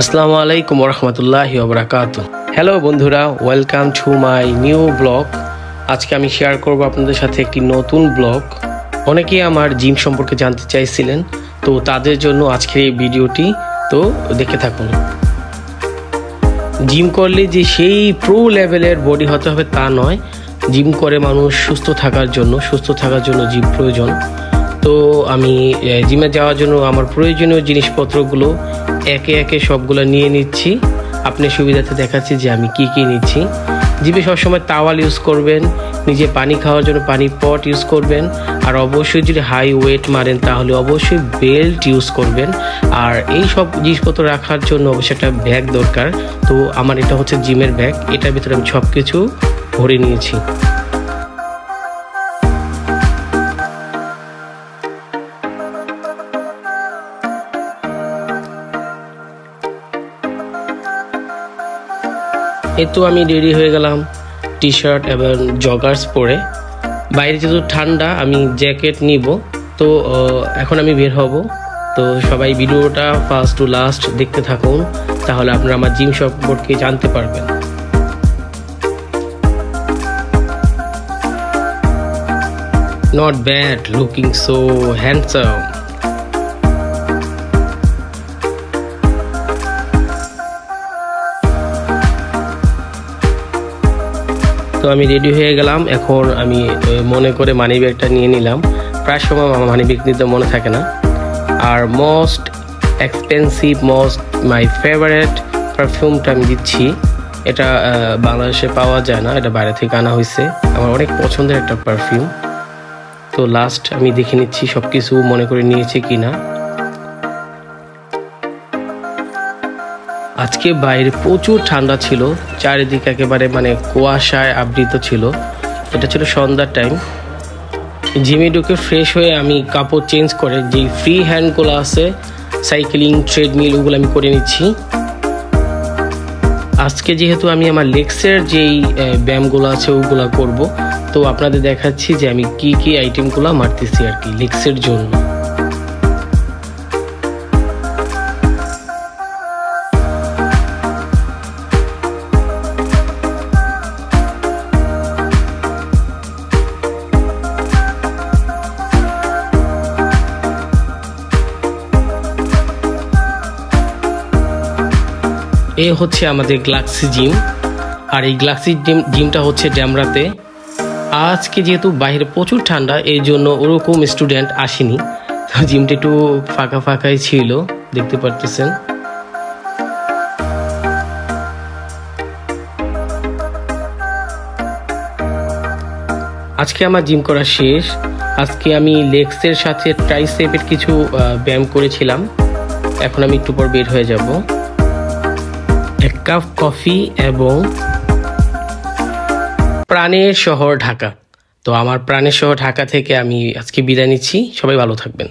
আসসালামু আলাইকুম ওরহমতুল্লাহি ওয়াবারাকাতু। হ্যালো বন্ধুরা, welcome to my new blog. আজকে আমি শেয়ার করব আপনাদের সাথে একটি নতুন ব্লগ। অনেকেই আমার জিম সম্পর্কে জানতে চাইছিলেন, তো তাদের জন্য আজকের এই ভিডিওটি, তো দেখে থাকুন। জিম করলে যে সেই প্রো লেভেলের বডি হতে হবে তা নয়। জিম করে মানুষ সুস্থ থাকার জন্য জিম প্রয়োজন। তো আমি জিমে যাওয়ার জন্য আমার প্রয়োজনীয় জিনিসপত্রগুলো একে একে সবগুলো নিয়ে নিচ্ছি। আপনি সুবিধাতে দেখাচ্ছি যে আমি কি নিচ্ছি। জিমে সবসময় তাওয়াল ইউজ করবেন, নিজে পানি খাওয়ার জন্য পানি পট ইউজ করবেন, আর অবশ্যই যদি হাই ওয়েট মারেন তাহলে অবশ্যই বেল্ট ইউজ করবেন। আর এই সব জিনিসপত্র রাখার জন্য অবশ্যই একটা ব্যাগ দরকার। তো আমার এটা হচ্ছে জিমের ব্যাগ, এটার ভিতরে আমি সব কিছু ভরে নিয়েছি। এই তো আমি রেডি হয়ে গেলাম টি শার্ট এবং জগার্স পরে। বাইরে যেহেতু ঠান্ডা, আমি জ্যাকেট নিব। তো এখন আমি বের হব। তো সবাই ভিডিওটা ফার্স্ট টু লাস্ট দেখতে থাকুন, তাহলে আপনারা আমার জিম সম্পর্কে জানতে পারবেন। Not bad, looking so handsome. তো আমি রেডি হয়ে গেলাম। এখন আমি মনে করে মানি ব্যাগটা নিয়ে নিলাম। প্রায় সময় আমার মানি ব্যাগ নিতে মনে থাকে না। আর মোস্ট এক্সপেন্সিভ, মাই ফেভারিট পারফিউমটা আমি দিচ্ছি। এটা বাংলাদেশে পাওয়া যায় না, এটা বাইরে থেকে আনা হয়েছে। আমার অনেক পছন্দের একটা পারফিউম। তো লাস্ট আমি দেখে নিচ্ছি সব কিছু মনে করে নিয়েছি কিনা। আজকে বাইরে প্রচুর ঠান্ডা ছিল, চারিদিকে একেবারে কুয়াশায় আবৃত ছিল। এটা ছিল সন্ধ্যার টাইম। জিমে ঢুকে ফ্রেশ হয়ে আমি কাপড় চেঞ্জ করে যে ফ্রি হ্যান্ডগুলো আছে, সাইকেলিং, ট্রেডমিল, ওগুলো আমি করে নিচ্ছি। আজকে যেহেতু আমি আমার লেগসের যেই ব্যায়ামগুলো আছে ওগুলো করব, তো আপনাদের দেখাচ্ছি যে আমি কি আইটেমগুলো মারতেছি আর কি লেগসের জন্য। এ হচ্ছে আমাদের গ্লাক্সি জিম, আর এই গ্লাক্সি জিমটা হচ্ছে ড্যামরাতে। আজকে যেহেতু বাইরে প্রচুর ঠান্ডা, এই জন্য ওরকম স্টুডেন্ট আসেনি। তো জিমটা একটু ফাঁকাই ছিল, দেখতে পারতেছেন। আজকে আমার জিম করা শেষ। আজকে আমি লেগসের সাথে ট্রাইসেপের কিছু ব্যায়াম করেছিলাম। এখন আমি একটু পর বের হয়ে যাব। এক কাপ কফি এবং প্রাণের শহর ঢাকা। তো আমার প্রাণের শহর ঢাকা থেকে আমি আজকে বিদায় নিচ্ছি। সবাই ভালো থাকবেন।